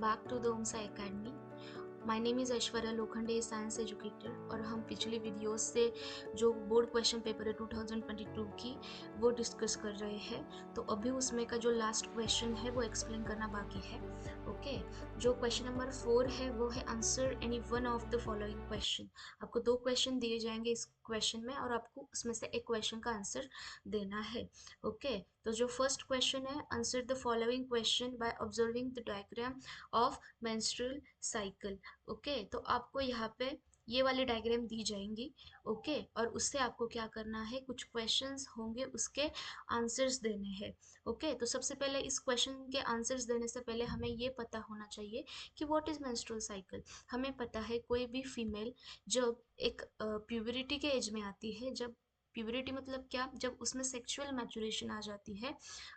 back to the OMSA Academy. My name is Aishwarya Lokhande, science educator, और हम पिछले videos से जो बोर्ड क्वेश्चन पेपर है 2022 की वो डिस्कस कर रहे हैं। तो अभी उसमें का जो लास्ट क्वेश्चन है वो एक्सप्लेन करना बाकी है। ओके, जो क्वेश्चन नंबर 4 है वो है answer any one of the following question. आपको 2 क्वेश्चन दिए जाएंगे इस क्वेश्चन में और आपको उसमें से एक क्वेश्चन का आंसर देना है। ओके, तो जो फर्स्ट क्वेश्चन है, answer the following question by observing the diagram of menstrual cycle. Okay, तो आपको यहाँ पे ये वाली डायग्राम दी जाएंगी। ओके, और उससे आपको क्या करना है, कुछ क्वेश्चंस होंगे उसके आंसर्स देने हैं। ओके, तो सबसे पहले इस क्वेश्चन के आंसर्स देने से पहले हमें ये पता होना चाहिए कि व्हाट इज मेंस्ट्रुअल साइकिल। हमें पता है कोई भी फीमेल जब एक प्यूबरिटी के एज में आती है, जब प्यूबरिटी मतलब क्या, जब उसमें सेक्सुअल मैचुरेशन आ जाती है।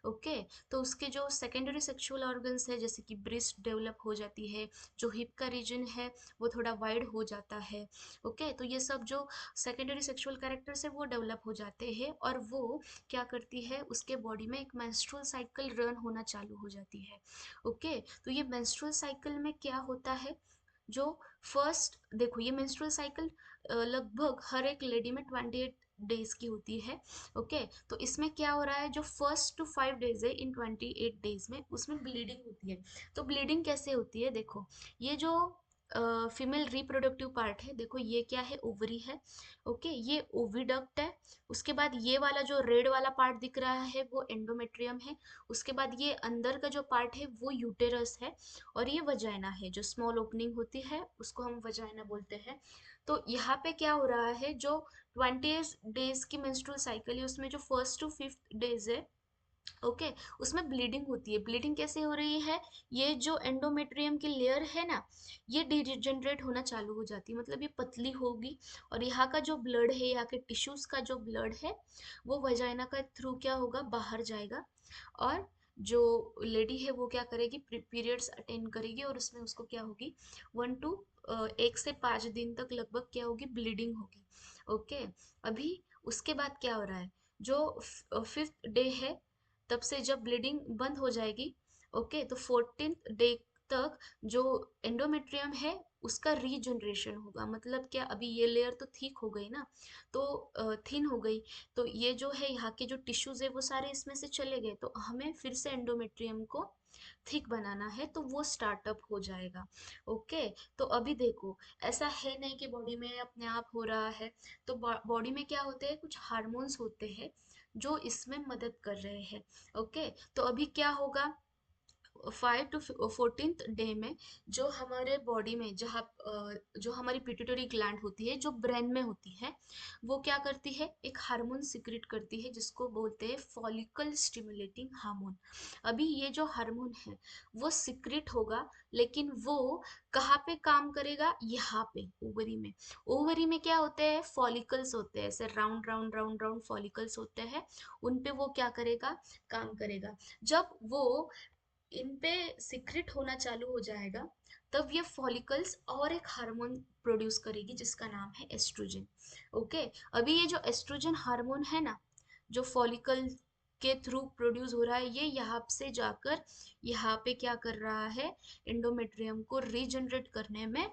ओके, तो उसके जो सेकेंडरी सेक्सुअल ऑर्गन्स है जैसे कि ब्रेस्ट डेवलप हो जाती है, जो हिप का रीजन है वो थोड़ा वाइड हो जाता है। ओके, तो ये सब जो सेकेंडरी सेक्सुअल कैरेक्टर्स है वो डेवलप हो जाते हैं और वो क्या करती है, उसके बॉडी में एक मेंस्ट्रुअल साइकिल रन होना चालू हो जाती है। ओके, तो ये मेंस्ट्रुअल साइकिल में क्या होता है, जो फर्स्ट देखो, ये मेंस्ट्रुअल साइकिल लगभग हर एक लेडी में 28 डेज की होती है। ओके, तो इसमें क्या हो रहा है, जो फर्स्ट टू 5 डेज है इन 28 डेज में उसमें ब्लीडिंग होती है। तो ब्लीडिंग कैसे होती है, देखो, ये जो फीमेल रिप्रोडक्टिव पार्ट है, देखो ये क्या है, ओवरी है। ओके, ये ओविडक्ट है। उसके बाद ये वाला जो रेड वाला पार्ट दिख रहा है वो एंडोमेट्रियम है। उसके बाद ये अंदर का जो पार्ट है वो यूटेरस है। और ये वजाइना है, जो स्मॉल ओपनिंग होती है उसको हम वजाइना बोलते हैं। तो यहाँ पे क्या हो रहा है, जो 20 डेज की मेंस्ट्रुअल साइकिल है उसमें जो फर्स्ट टू 5th डेज है, ओके, उसमें ब्लीडिंग होती है। ब्लीडिंग कैसे हो रही है, ये जो एंडोमेट्रियम की लेयर है ना, ये डिजनरेट होना चालू हो जाती है, मतलब ये पतली होगी। और यहाँ का जो ब्लड है, यहाँ के टिश्यूज का जो ब्लड है वो वजाइना का थ्रू क्या होगा, बाहर जाएगा। और जो लेडी है वो क्या करेगी, पीरियड्स अटेंड करेगी और उसमें उसको क्या होगी, 1 से 5 दिन तक लगभग क्या होगी, ब्लीडिंग होगी। ओके, अभी उसके बाद क्या हो रहा है, जो 5th डे है तब से जब ब्लीडिंग बंद हो जाएगी। ओके, तो 14th डे तक जो एंडोमेट्रियम है उसका रीजनरेशन होगा। मतलब क्या, अभी ये लेयर तो थिक हो गई ना, तो थिन हो गई, तो ये जो है यहाँ के जो टिश्यूज है वो सारे इसमें से चले गए, तो हमें फिर से एंडोमेट्रियम को थिक बनाना है, तो वो स्टार्टअप हो जाएगा। ओके, तो अभी देखो, ऐसा है नहीं कि बॉडी में अपने आप हो रहा है। तो बॉडी में क्या होते हैं, कुछ हार्मोन्स होते हैं जो इसमें मदद कर रहे हैं। ओके, तो अभी क्या होगा, 5 to 14th डे में जो हमारे बॉडी में जहाँ जो हमारी पिट्यूटरी ग्लैंड होती है जो ब्रेन में होती है, वो क्या करती है, एक हार्मोन सिक्रेट करती है जिसको बोलते हैं फॉलिकल स्टिमुलेटिंग हार्मोन। अभी ये जो हार्मोन है वो सिक्रेट होगा, लेकिन वो कहाँ पे काम करेगा, यहाँ पे ओवरी में। ओवरी में क्या होते हैं, फॉलिकल्स होते हैं, ऐसे round round round round follicles होते हैं। उन पे वो क्या करेगा, काम करेगा। जब वो इन पे सिक्रेट होना चालू हो जाएगा, तब ये फॉलिकल्स और एक हार्मोन प्रोड्यूस करेगी जिसका नाम है एस्ट्रोजन। ओके, अभी ये जो एस्ट्रोजन हार्मोन है ना, जो फॉलिकल के थ्रू प्रोड्यूस हो रहा है, ये यहाँ से जाकर यहाँ पे क्या कर रहा है, एंडोमेट्रियम को रीजनरेट करने में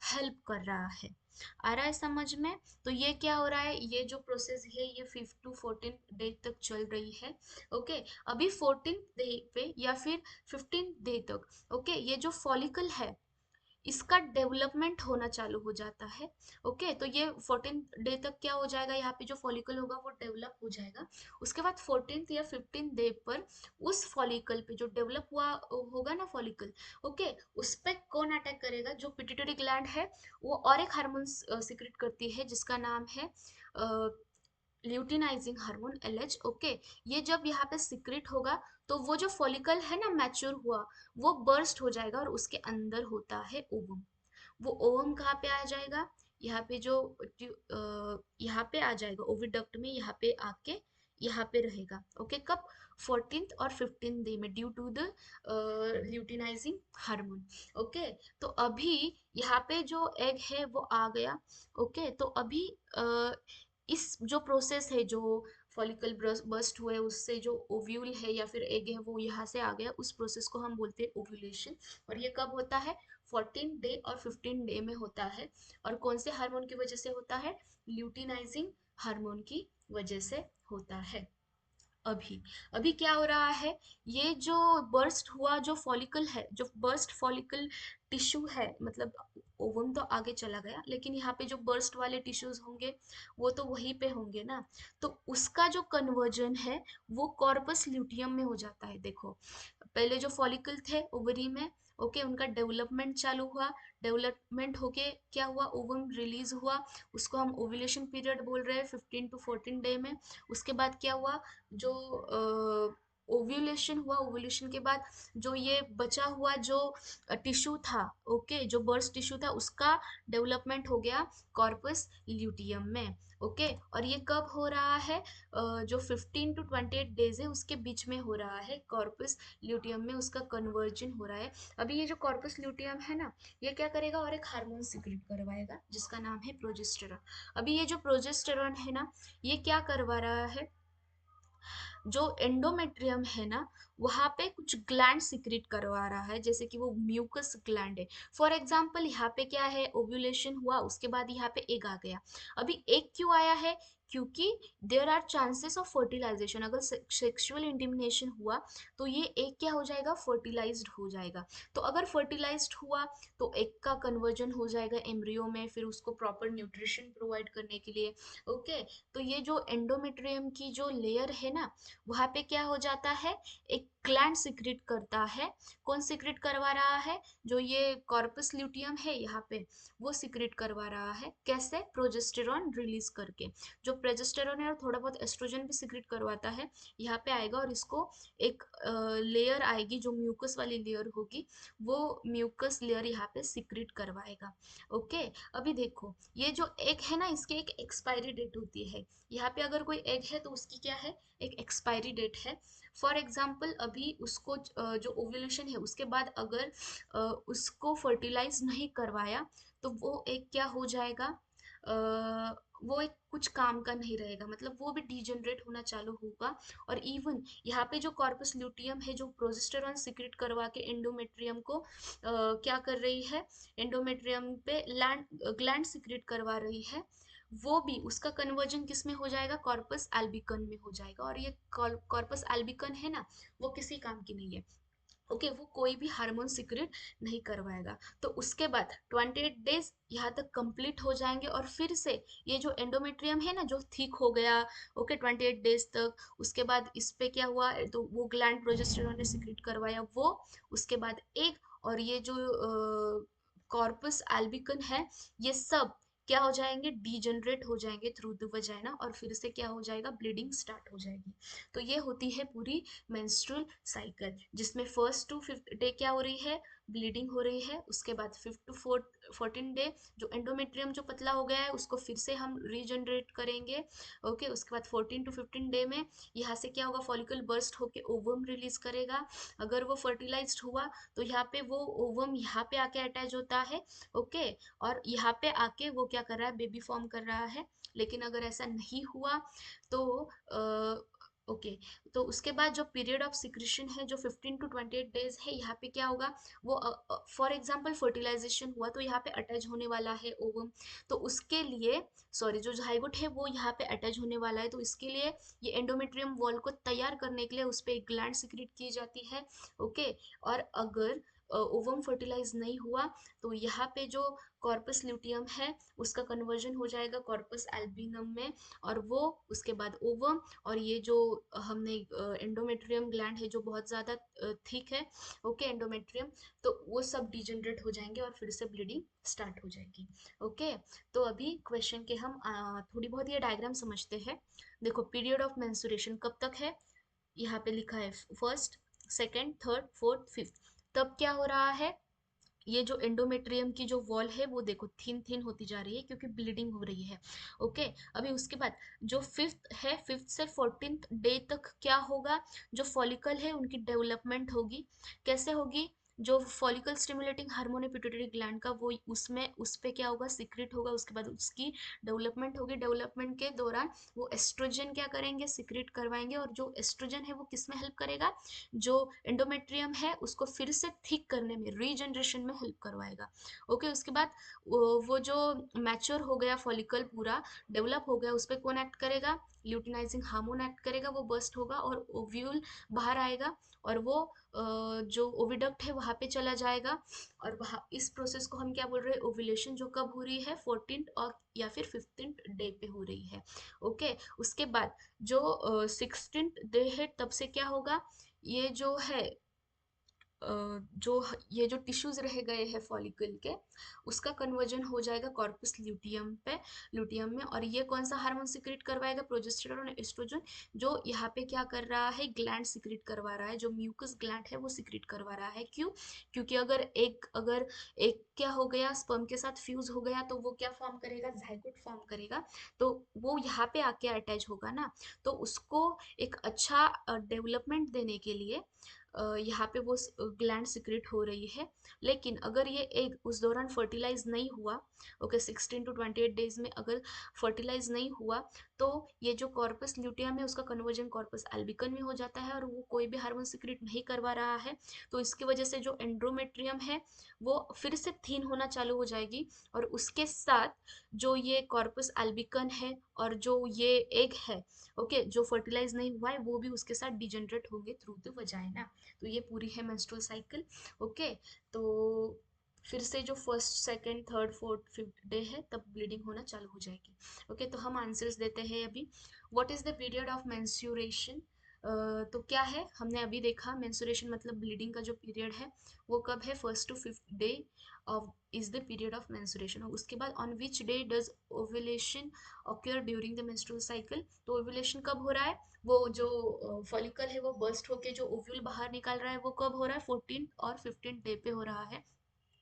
हेल्प कर रहा है। आ रहा है समझ में। तो ये क्या हो रहा है, ये जो प्रोसेस है ये 5 to 14 डे तक चल रही है। ओके, अभी 14th डे पे या फिर 15th डे तक, ओके, ये जो फॉलिकल है इसका डेवलपमेंट होना चालू हो जाता है। ओके, तो ये 14th डे तक क्या हो जाएगा, यहाँ पे जो फॉलिकल होगा वो डेवलप हो जाएगा। उसके बाद 14th या 15th डे पर उस फॉलिकल पे जो डेवलप हुआ होगा ना फॉलिकल, ओके, उस पे कौन अटैक करेगा, जो पिट्यूटरी ग्लैंड है वो और एक हार्मोन सिक्रेट करती है जिसका नाम है ल्यूटिनाइजिंग हार्मोन, LH। ओके, ये जब यहाँ पे सिक्रेट होगा तो वो जो फॉलिकल है ना मैच्योर हुआ, वो बर्स्ट हो जाएगा और उसके अंदर होता है ओवम। वो ओवम कहाँ पे आ जाएगा, यहाँ पे जो यहाँ पे आ जाएगा ओविडक्ट में, यहाँ पे आके यहाँ पे रहेगा। ओके, कब, 14th और 15th डे में, due to the luteinising hormone. Okay, तो अभी यहाँ पे जो एग है वो आ गया। ओके, तो अभी इस जो प्रोसेस है, जो फॉलिकल बर्स्ट हुआ है उससे जो ओव्यूल है या फिर एग है वो यहाँ से आ गया, उस प्रोसेस को हम बोलते हैं ओव्यूलेशन। और ये कब होता है? 14 डे और 15 डे में होता है। और कौन से हार्मोन की वजह से होता है? ल्यूटिनाइजिंग हार्मोन की वजह से होता है। अभी अभी क्या हो रहा है, ये जो बर्स्ट हुआ जो फॉलिकल है, जो बर्स्ट फॉलिकल टिश्यू है, मतलब ओवम तो आगे चला गया लेकिन यहाँ पे जो बर्स्ट वाले टिश्यूज होंगे वो तो वहीं पे होंगे ना। तो उसका जो कन्वर्जन है वो कॉर्पस ल्यूटियम में हो जाता है। देखो, पहले जो फॉलिकल थे ओवरी में, ओके, उनका डेवलपमेंट चालू हुआ, डेवलपमेंट होके क्या हुआ, ओवम रिलीज हुआ, उसको हम ओव्यूलेशन पीरियड बोल रहे हैं 15 to 14 डे में। उसके बाद क्या हुआ, जो ओव्यूलेशन हुआ, ओव्यूलेशन के बाद जो ये बचा हुआ जो टिश्यू था, ओके, जो बर्स्ट टिश्यू था उसका डेवलपमेंट हो गया कॉर्पस ल्यूटियम में। ओके, और ये कब हो रहा है? जो 15 to 28 डेज है उसके बीच में हो रहा है, कॉर्पस ल्यूटियम में उसका कन्वर्जन हो रहा है। अभी ये जो कॉर्पस ल्यूटियम है ना, ये क्या करेगा, और एक हार्मोन सिक्रेट करवाएगा जिसका नाम है प्रोजेस्टेरॉन। अभी ये जो प्रोजेस्टेरॉन है ना, ये क्या करवा रहा है, जो एंडोमेट्रियम है ना वहाँ पे कुछ ग्लैंड सिक्रेट करवा रहा है, जैसे कि वो म्यूकस ग्लैंड है। फॉर एग्जाम्पल यहाँ पे क्या है, ओव्यूलेशन हुआ, उसके बाद यहाँ पे एग आ गया। अभी एग क्यों आया है? क्योंकि there are chances of fertilisation. अगर सेक्सुअल इंटिमिनेशन हुआ तो ये एग क्या हो जाएगा, फर्टिलाइज्ड हो जाएगा। तो अगर फर्टिलाइज्ड हुआ तो एग का कन्वर्जन हो जाएगा एम्ब्रियो में, फिर उसको प्रॉपर न्यूट्रिशन प्रोवाइड करने के लिए। ओके, तो ये जो एंडोमेट्रियम की जो लेयर है ना, वहां पे क्या हो जाता है, एक ग्लैंड सिक्रेट करता है। कौन सिक्रेट करवा रहा है? जो ये कॉर्पस ल्यूटियम है यहाँ पे, वो सिक्रेट करवा रहा है। कैसे? प्रोजेस्टेरॉन रिलीज करके। जो प्रोजेस्टेरॉन है और थोड़ा बहुत एस्ट्रोजन भी सिक्रेट करवाता है, यहाँ पे आएगा और इसको एक लेयर आएगी जो म्यूकस वाली लेयर होगी, वो म्यूकस लेयर यहाँ पे सिक्रेट करवाएगा। ओके, अभी देखो, ये जो एग है ना, इसकी एक एक्सपायरी डेट होती है। यहाँ पे अगर कोई एग है तो उसकी क्या है, एक एक्सपायरी डेट है। फॉर एग्जाम्पल अभी उसको जो ओव्यूलेशन है उसके बाद अगर उसको फर्टिलाइज नहीं करवाया तो वो एक क्या हो जाएगा, वो एक कुछ काम का नहीं रहेगा, मतलब वो भी डिजेनरेट होना चालू होगा। और इवन यहाँ पे जो कॉर्पस ल्यूटियम है जो प्रोजेस्टेरॉन सिक्रेट करवा के एंडोमेट्रियम को क्या कर रही है, एंडोमेट्रियम पे ग्लैंड सिक्रेट करवा रही है, वो भी उसका कन्वर्जन किस में हो जाएगा, कॉर्पस एल्बिकन में हो जाएगा। और ये कॉर्पस एल्बिकन है ना, वो किसी काम की नहीं है। ओके, वो कोई भी हार्मोन सिक्रेट नहीं करवाएगा। तो उसके बाद 28 डेज यहाँ तक कंप्लीट हो जाएंगे और फिर से ये जो एंडोमेट्रियम है ना जो ठीक हो गया, ओके, 28 डेज तक, उसके बाद इस पे क्या हुआ, तो वो ग्लैंड प्रोजेस्टेरॉन ने सिक्रेट करवाया वो, उसके बाद एक, और ये जो कॉर्पस एल्बिकन है, ये सब क्या हो जाएंगे, डीजनरेट हो जाएंगे थ्रू द वजाइना, और फिर से क्या हो जाएगा, ब्लीडिंग स्टार्ट हो जाएगी। तो ये होती है पूरी मेंस्ट्रुअल साइकिल, जिसमें फर्स्ट टू फिफ्थ डे क्या हो रही है, ब्लीडिंग हो रही है। उसके बाद 5 to 14 डे जो एंडोमेट्रियम जो पतला हो गया है उसको फिर से हम रीजनरेट करेंगे। ओके, उसके बाद 14 to 15 डे में यहाँ से क्या होगा, फॉलिकल बर्स्ट होके ओवम रिलीज करेगा। अगर वो फर्टिलाइज्ड हुआ तो यहाँ पे वो ओवम यहाँ पे आके अटैच होता है। ओके, और यहाँ पे आके वो क्या कर रहा है, बेबी फॉर्म कर रहा है। लेकिन अगर ऐसा नहीं हुआ तो ओके, तो उसके बाद जो पीरियड ऑफ सिक्रेशन है जो 15 to 28 डेज है, यहाँ पे क्या होगा, वो फॉर एग्जांपल फर्टिलाइजेशन हुआ तो यहाँ पे अटैच होने वाला है ओवम। तो उसके लिए, सॉरी, जो जाइगोट है वो यहाँ पे अटैच होने वाला है, तो इसके लिए ये एंडोमेट्रियम वॉल को तैयार करने के लिए उस पर एक ग्लैंड सिक्रेट की जाती है। ओके, और अगर ओवम फर्टिलाइज नहीं हुआ तो यहाँ पे जो कॉर्पस ल्यूटियम है उसका कन्वर्जन हो जाएगा कॉर्पस एल्बिनम में, और वो उसके बाद ओवम, और ये जो हमने एंडोमेट्रियम ग्लैंड है जो बहुत ज़्यादा थिक है, ओके, एंडोमेट्रियम, तो वो सब डिजेनरेट हो जाएंगे और फिर से ब्लीडिंग स्टार्ट हो जाएगी। ओके, तो अभी क्वेश्चन के हम थोड़ी बहुत ये डायग्राम समझते हैं। देखो, पीरियड ऑफ मेंस्ट्रुएशन कब तक है, यहाँ पे लिखा है first, second, third, fourth, fifth. तब क्या हो रहा है, ये जो एंडोमेट्रियम की जो वॉल है वो देखो थिन थिन होती जा रही है क्योंकि ब्लीडिंग हो रही है। ओके, अभी उसके बाद जो फिफ्थ है, फिफ्थ से 14th डे तक क्या होगा, जो फॉलिकल है उनकी डेवलपमेंट होगी। कैसे होगी, जो फॉलिकल स्टिमुलेटिंग हार्मोन है पिट्यूटरी ग्लैंड का, वो उसमें उस पे क्या होगा, सिक्रेट होगा। उसके बाद उसकी डेवलपमेंट होगी। डेवलपमेंट के दौरान वो एस्ट्रोजन क्या करेंगे, सिक्रेट करवाएंगे। और जो एस्ट्रोजन है वो किस में हेल्प करेगा, जो एंडोमेट्रियम है उसको फिर से थिक करने में, रीजनरेशन में हेल्प करवाएगा। ओके, उसके बाद वो जो मैच्योर हो गया फॉलिकल, पूरा डेवलप हो गया, उस पर कौन एक्ट करेगा, ल्यूटिनाइजिंग हार्मोन एक्ट करेगा। वो बस्ट होगा और ओव्यूल बाहर आएगा और वो जो ओविडक्ट है वहां पे चला जाएगा। और वहाँ इस प्रोसेस को हम क्या बोल रहे हैं, ओव्यूलेशन, जो कब हो रही है, 14th और या फिर 15th डे पे हो रही है। ओके, उसके बाद जो 16th डे है तब से क्या होगा, ये जो है जो ये जो टिश्यूज रह गए हैं फॉलिकल के, उसका कन्वर्जन हो जाएगा कॉर्पस ल्यूटियम पे, ल्यूटियम में। और ये कौन सा हार्मोन सिक्रेट करवाएगा, प्रोजेस्टेरोन और एस्ट्रोजन, जो यहाँ पे क्या कर रहा है, ग्लैंड सिक्रेट करवा रहा है, जो म्यूकस ग्लैंड है वो सिक्रेट करवा रहा है। क्यों, क्योंकि अगर एक क्या हो गया, स्पर्म के साथ फ्यूज हो गया, तो वो क्या फॉर्म करेगा, जाइगोट फॉर्म करेगा। तो वो यहाँ पे आके अटैच होगा ना, तो उसको एक अच्छा डेवलपमेंट देने के लिए यहाँ पे वो ग्लैंड सिक्रेट हो रही है। लेकिन अगर ये एग उस दौरान फर्टिलाइज नहीं हुआ, ओके, 16 to 28 डेज में अगर फर्टिलाइज नहीं हुआ, तो ये जो कॉर्पस ल्यूटियम है उसका कन्वर्जन कॉर्पस एल्बिकन में हो जाता है और वो कोई भी हार्मोन सिक्रेट नहीं करवा रहा है। तो इसकी वजह से जो एंड्रोमेट्रियम है वो फिर से थीन होना चालू हो जाएगी। और उसके साथ जो ये कॉर्पस एल्बिकन है और जो ये एग है, ओके, जो फर्टिलाइज नहीं हुआ है, वो भी उसके साथ डिजेनरेट होंगे थ्रू द वजाइना। तो ये पूरी है मेंस्ट्रुअल साइकिल। ओके, तो फिर से जो first, second, third, fourth, fifth day है तब ब्लीडिंग होना चालू हो जाएगी। ओके, तो हम आंसर्स देते हैं अभी। What is the period of menstruation, तो क्या है, हमने अभी देखा मेंस्ट्रुएशन मतलब ब्लीडिंग का जो पीरियड है वो कब है, first to fifth day of is the period of menstruation. उसके बाद on which day does ovulation occur during the menstrual cycle, तो ओव्यूलेशन कब हो रहा है, वो जो फॉलिकल है वो बर्स्ट होके जो ओव्यूल बाहर निकाल रहा है वो कब हो रहा है, 14 और 15 डे पे हो रहा है।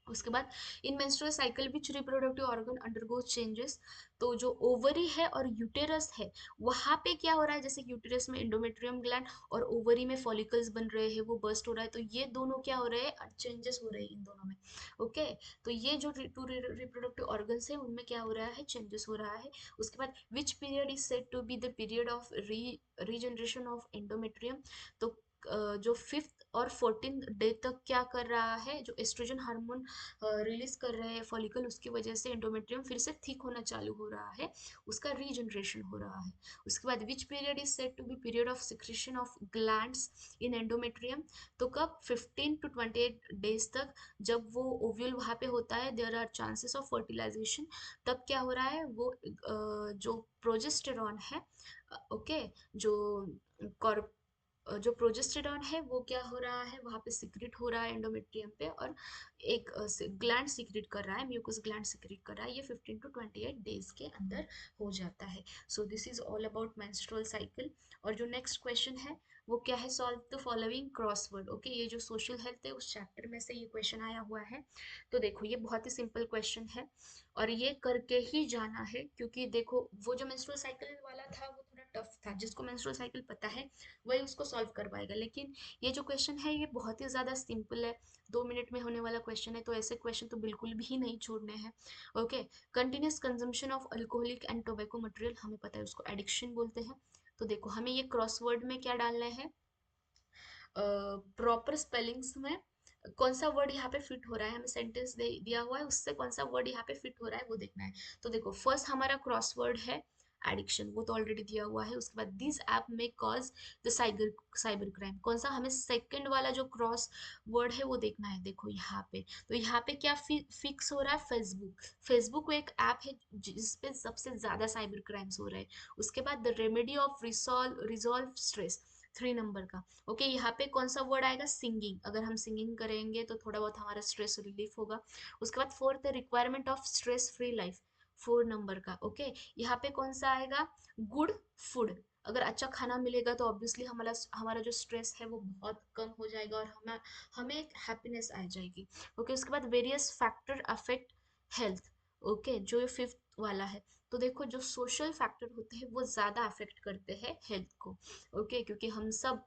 उसके बाद in menstrual cycle which reproductive organ undergo changes, तो जो ओवरी है और यूटेरस है वहां पे क्या हो रहा है, जैसे यूटेरस में एंडोमेट्रियम ग्लैंड और ओवरी में फॉलिकल्स बन रहे हैं, वो बर्स्ट हो रहा है, तो ये दोनों क्या हो रहे हैं, चेंजेस हो रहे हैं इन दोनों में। ओके, तो ये जो टू रिप्रोडक्टिव ऑर्गन्स है उनमें क्या हो रहा है, चेंजेस हो रहा है। उसके बाद which period is said to be the period of regeneration of endometrium, तो जो फिफ्थ और 14th डे तक क्या कर रहा है, जो एस्ट्रोजन हार्मोन रिलीज कर रहे हैं फॉलिकल, उसकी वजह से एंडोमेट्रियम फिर से थिक होना चालू हो रहा है, उसका रीजनरेशन हो रहा है। उसके बाद which period is said to be period of secretion of glands in endometrium, तो कब, 15 to 28 डेज तक, जब वो ओव्यूल वहां पे होता है, there are chances of fertilisation. तब क्या हो रहा है, वो जो प्रोजेस्टेरॉन है, ओके, जो जो प्रोजेस्टेरॉन है वो क्या हो रहा है, वहां पे सिक्रेट हो रहा है एंडोमेट्रियम पे, और एक ग्लैंड सिक्रेट कर रहा है, म्यूकस ग्लैंड सिक्रेट कर रहा है, ये 15 to 28 डेज के अंदर हो जाता है। So this is all about menstrual cycle. और जो नेक्स्ट क्वेश्चन है वो क्या है, solve the following crossword. Okay, ये जो सोशल हेल्थ है उस चैप्टर में से ये क्वेश्चन आया हुआ है। तो देखो ये बहुत ही सिंपल क्वेश्चन है और ये करके ही जाना है, क्योंकि देखो वो जो मेंस्ट्रुअल साइकिल वाला था वो थोड़ा टफ था, जिसको मेंस्ट्रुअल साइकिल पता है वही उसको सॉल्व कर पाएगा। लेकिन ये जो क्वेश्चन है ये बहुत ही ज़्यादा सिंपल है, 2 मिनट में होने वाला क्वेश्चन है, तो ऐसे क्वेश्चन तो बिल्कुल भी नहीं छोड़ने हैं। Okay, continuous consumption of alcoholic and tobacco material, हमें पता है उसको एडिक्शन बोलते हैं। तो देखो हमें ये क्रॉसवर्ड में क्या डालना है, प्रॉपर स्पेलिंग्स में कौन सा वर्ड यहाँ पे फिट हो रहा है, हमें सेंटेंस दिया हुआ है उससे कौन सा वर्ड यहाँ पे फिट हो रहा है वो देखना है। तो देखो फर्स्ट हमारा क्रॉसवर्ड है एडिक्शन, वो तो ऑलरेडी दिया हुआ है। उसके बाद दिस ऐप में cause the cyber cyber crime, कौन सा, हमें सेकंड वाला जो क्रॉस वर्ड है वो देखना है। देखो यहाँ पे, तो यहाँ पे क्या फिक्स हो रहा है, फेसबुक, फेसबुक एक ऐप है जिसपे सबसे ज्यादा साइबर क्राइम्स हो रहे हैं। उसके बाद the remedy of resolve stress, 3 number का। ओके, यहाँ पे कौन सा वर्ड आएगा, सिंगिंग, अगर हम सिंगिंग करेंगे तो थोड़ा बहुत हमारा स्ट्रेस रिलीफ होगा। उसके बाद fourth requirement of stress free life, 4 number का। ओके, यहाँ पे कौन सा आएगा, गुड फूड, अगर अच्छा खाना मिलेगा तो ऑब्वियसली हमारा हमारा जो स्ट्रेस है वो बहुत कम हो जाएगा और हमें हमें एक हैप्पीनेस आ जाएगी। ओके, उसके बाद various factor affect health, okay, जो ये फिफ्थ वाला है। तो देखो जो सोशल फैक्टर होते हैं वो ज़्यादा अफेक्ट करते हैं हेल्थ को। ओके, क्योंकि हम सब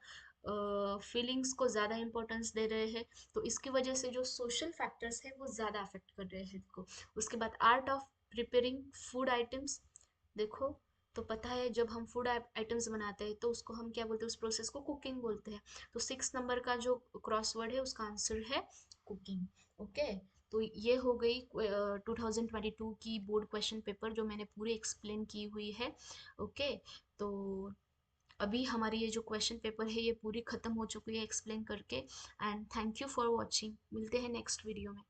फीलिंग्स को ज़्यादा इंपॉर्टेंस दे रहे हैं, तो इसकी वजह से जो सोशल फैक्टर्स है वो ज़्यादा अफेक्ट कर रहे हैं को। उसके बाद art of preparing food items, देखो तो पता है जब हम फूड आइटम्स बनाते हैं तो उसको हम क्या बोलते हैं, उस प्रोसेस को कुकिंग बोलते हैं। तो 6 नंबर का जो क्रॉसवर्ड है उसका आंसर है कुकिंग। ओके, तो ये हो गई 2022 की बोर्ड क्वेश्चन पेपर जो मैंने पूरी एक्सप्लेन की हुई है। ओके, तो अभी हमारी ये जो क्वेश्चन पेपर है ये पूरी खत्म हो चुकी है एक्सप्लेन करके। And thank you for watching, मिलते हैं नेक्स्ट वीडियो में।